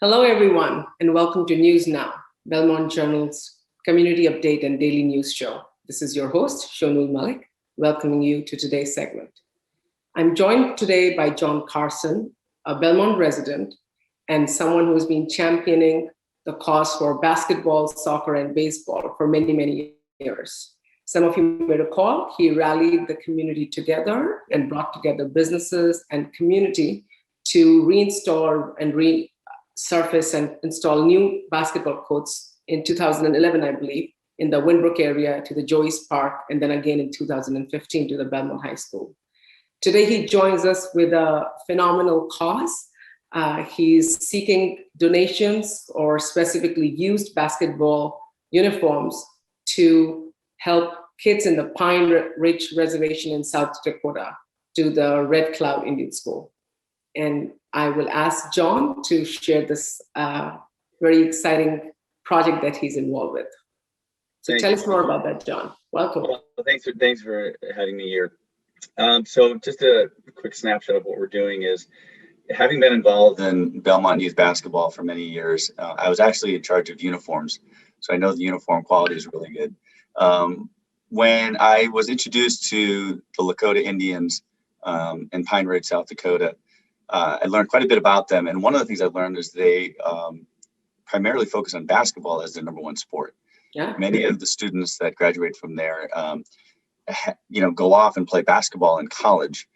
Hello, everyone, and welcome to News Now, Belmont Journal's community update and daily news show. This is your host, Shonool Malik, welcoming you to today's segment. I'm joined today by John Carson, a Belmont resident and someone who's been championing the cause for basketball, soccer, and baseball for many, many years. Some of you may recall, he rallied the community together and brought together businesses and community to reinstall and resurface and install new basketball courts in 2011, I believe, in the Winbrook area to the Joyce Park, and then again in 2015 to the Belmont High School. Today, he joins us with a phenomenal cause. He's seeking donations or specifically used basketball uniforms to help kids in the Pine Ridge Reservation in South Dakota to the Red Cloud Indian School. And I will ask John to share this very exciting project that he's involved with. So tell us more about that, John. Welcome. Well, thanks for having me here. So just a quick snapshot of what we're doing is, having been involved in Belmont Youth Basketball for many years, I was actually in charge of uniforms. So I know the uniform quality is really good. When I was introduced to the Lakota Indians in Pine Ridge, South Dakota, I learned quite a bit about them. And one of the things I learned is they primarily focus on basketball as their number one sport. Yeah. Many of the students that graduate from there, go off and play basketball in college.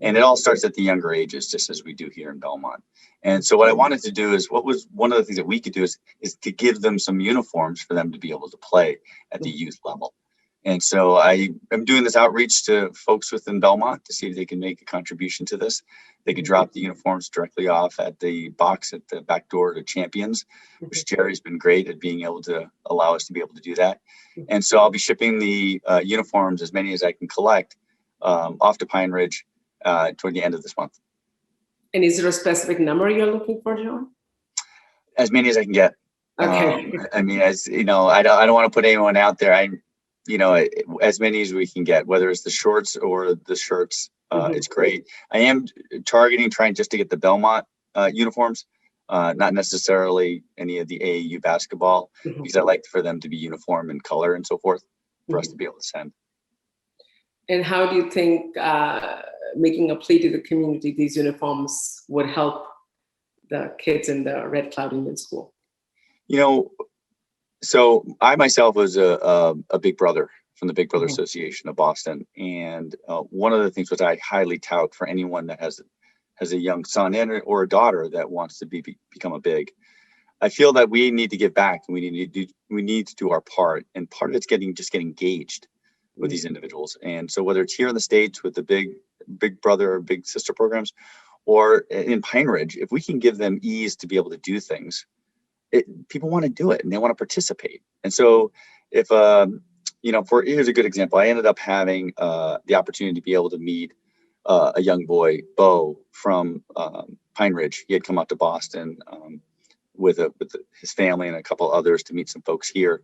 And it all starts at the younger ages, just as we do here in Belmont. And so what I wanted to do is, what was one of the things that we could do is to give them some uniforms for them to be able to play at the youth level. And so I am doing this outreach to folks within Belmont to see if they can make a contribution to this. They could drop the uniforms directly off at the box at the back door to Champions, which Jerry's been great at being able to allow us to be able to do that. And so I'll be shipping the uniforms, as many as I can collect, off to Pine Ridge toward the end of this month. And is there a specific number you're looking for, John? As many as I can get. Okay. As you know, I don't want to put anyone out there. As many as we can get, whether it's the shorts or the shirts, it's great. I am trying just to get the Belmont uniforms, not necessarily any of the AAU basketball, because I like for them to be uniform in color and so forth for us to be able to send. And how do you think making a plea to the community, these uniforms would help the kids in the Red Cloud Indian School? So I myself was a big brother from the Big Brother Association of Boston. And one of the things which I highly tout for anyone that has a young son or a daughter that wants to become a big, I feel that we need to give back, and we need to do our part. And part of it's getting engaged with these individuals. And so whether it's here in the States with the big brother or big sister programs, or in Pine Ridge, if we can give them ease to be able to do things, people want to do it and they want to participate. And so if, here's a good example. I ended up having the opportunity to be able to meet a young boy, Bo, from Pine Ridge. He had come out to Boston with his family and a couple others to meet some folks here.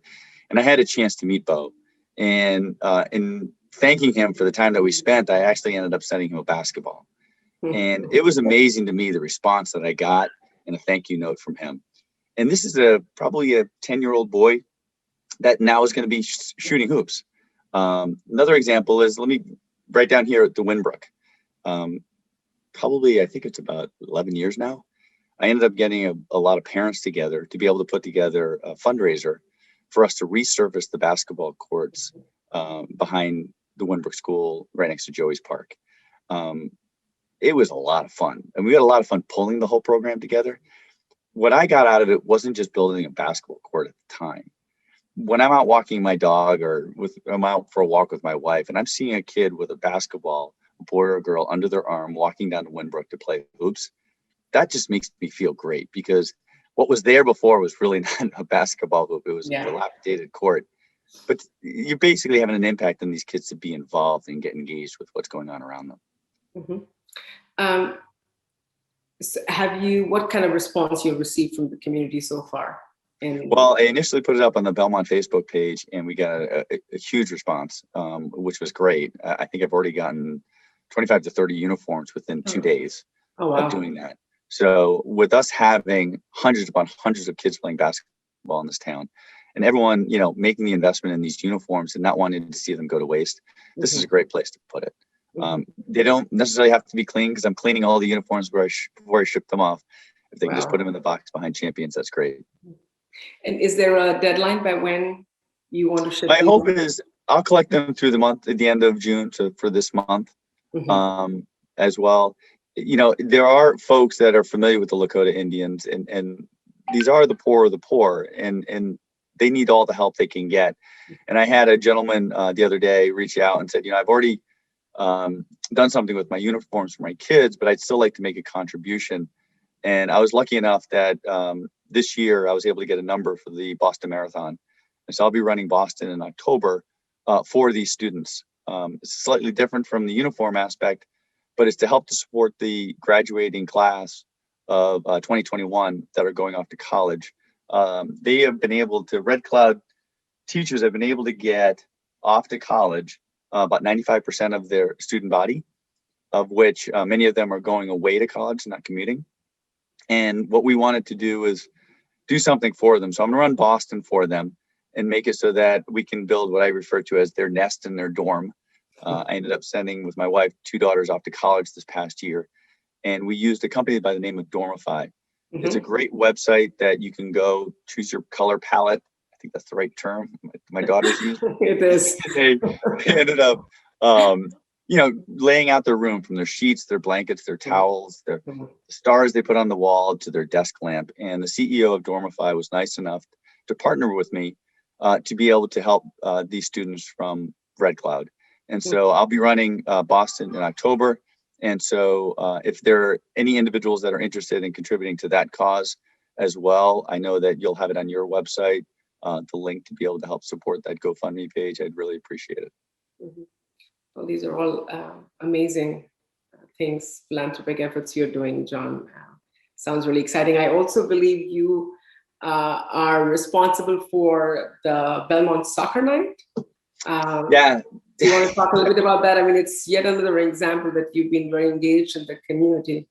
And I had a chance to meet Bo. And in thanking him for the time that we spent, I actually ended up sending him a basketball. And it was amazing to me, the response that I got and a thank you note from him. And this is probably a 10-year-old boy that now is going to be shooting hoops. Another example is, let me right down here at the Winbrook. Probably, I think it's about 11 years now. I ended up getting a lot of parents together to be able to put together a fundraiser for us to resurface the basketball courts behind the Winbrook School, right next to Joey's Park. It was a lot of fun, and we had a lot of fun pulling the whole program together. What I got out of it wasn't just building a basketball court at the time. When I'm out walking my dog, or I'm out for a walk with my wife, and I'm seeing a kid with a basketball, a boy or a girl, under their arm, walking down to Winbrook to play hoops, that just makes me feel great, because what was there before was really not a basketball hoop. It was a dilapidated court. But you're basically having an impact on these kids to be involved and get engaged with what's going on around them. What kind of response you received from the community so far? Well, I initially put it up on the Belmont Facebook page, and we got a huge response, which was great. I think I've already gotten 25 to 30 uniforms within 2 days of doing that. So with us having hundreds upon hundreds of kids playing basketball in this town, and everyone, making the investment in these uniforms and not wanting to see them go to waste, this is a great place to put it. They don't necessarily have to be clean, because I'm cleaning all the uniforms before I ship them off. If they can just put them in the box behind champions, that's great. And is there a deadline by when you want to ship My them? hope is I'll collect them through the month at the end of June for this month as well. There are folks that are familiar with the Lakota Indians, and these are the poor of the poor, and they need all the help they can get. And I had a gentleman the other day reach out and said, I've already done something with my uniforms for my kids, but I'd still like to make a contribution. And I was lucky enough that this year I was able to get a number for the Boston Marathon. And so I'll be running Boston in October for these students. It's slightly different from the uniform aspect, but it's to help to support the graduating class of 2021 that are going off to college. They have been able to, Red Cloud teachers have been able to get off to college about 95% of their student body, of which many of them are going away to college, not commuting. And what we wanted to do is do something for them. So I'm going to run Boston for them and make it so that we can build what I refer to as their nest in their dorm. I ended up sending, with my wife, 2 daughters off to college this past year. And we used a company by the name of Dormify. It's a great website that you can go choose your color palette. I think that's the right term my daughters use. It is. They ended up, laying out their room, from their sheets, their blankets, their towels, their stars they put on the wall to their desk lamp. And the CEO of Dormify was nice enough to partner with me to be able to help these students from Red Cloud. And so I'll be running Boston in October. And so if there are any individuals that are interested in contributing to that cause as well, I know that you'll have it on your website, the link to be able to help support that GoFundMe page. I'd really appreciate it. Well, these are all amazing things, philanthropic efforts you're doing, John. Sounds really exciting. I also believe you are responsible for the Belmont Soccer Night. Yeah. Do you want to talk a little bit about that? I mean, it's yet another example that you've been very engaged in the community.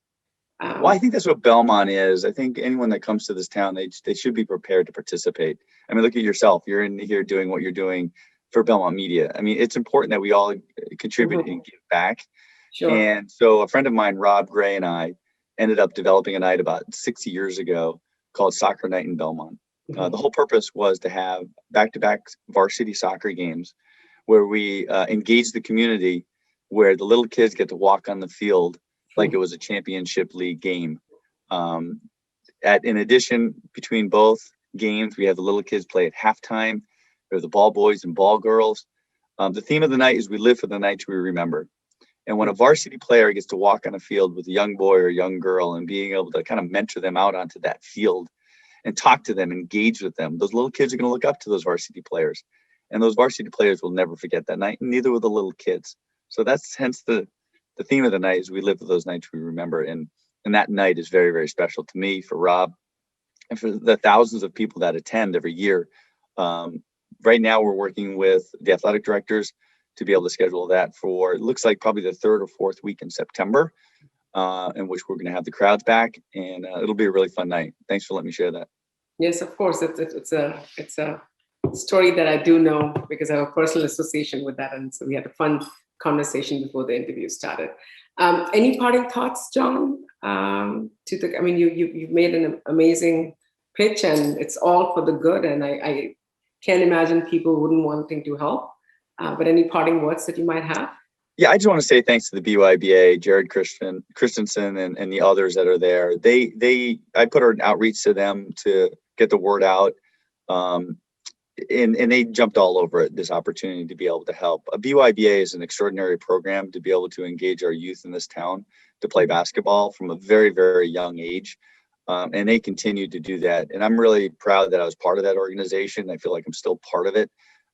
Well, I think that's what Belmont is. I think anyone that comes to this town, they should be prepared to participate. I mean, look at yourself. You're in here doing what you're doing for Belmont Media. I mean, it's important that we all contribute and give back. Sure. And so a friend of mine, Rob Gray, and I ended up developing a night about 6 years ago called Soccer Night in Belmont. The whole purpose was to have back-to-back varsity soccer games where we engage the community, where the little kids get to walk on the field like it was a championship league game. In addition, between both games, we have the little kids play at halftime. They're the ball boys and ball girls. The theme of the night is we live for the nights we remember. And when a varsity player gets to walk on a field with a young boy or a young girl and being able to kind of mentor them out onto that field and talk to them, engage with them, those little kids are going to look up to those varsity players. And those varsity players will never forget that night, and neither will the little kids. So that's hence the theme of the night is we live for those nights we remember. And that night is very, very special to me, for Rob, and for the thousands of people that attend every year. Right now, we're working with the athletic directors to be able to schedule that for, it looks like probably the 3rd or 4th week in September, in which we're going to have the crowds back, and it'll be a really fun night. Thanks for letting me share that. Yes, of course. It's a story that I do know because I have a personal association with that, and so we had a fun conversation before the interview started. Any parting thoughts, John? You've made an amazing pitch, and it's all for the good. And I can't imagine people wouldn't wanting to help. But any parting words that you might have? Yeah, I just want to say thanks to the BYBA, Jared Christensen, and the others that are there. I put an outreach to them to get the word out. And they jumped all over it, this opportunity to be able to help. A BYBA is an extraordinary program to be able to engage our youth in this town to play basketball from a very, very young age. And they continue to do that. And I'm really proud that I was part of that organization. I feel like I'm still part of it.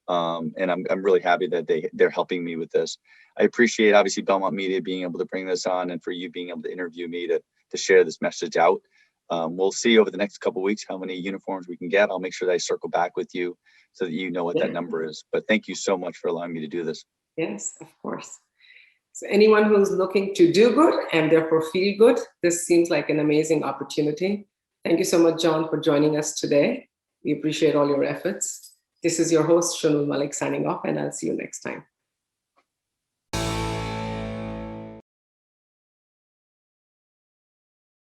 And I'm really happy that they're helping me with this. I appreciate, obviously, Belmont Media being able to bring this on, and for you being able to interview me to share this message out. We'll see over the next couple of weeks how many uniforms we can get. I'll make sure that I circle back with you so that you know what that number is. But thank you so much for allowing me to do this. Yes, of course. So anyone who's looking to do good and therefore feel good, this seems like an amazing opportunity. Thank you so much, John, for joining us today. We appreciate all your efforts. This is your host, Shonool Malik, signing off, and I'll see you next time.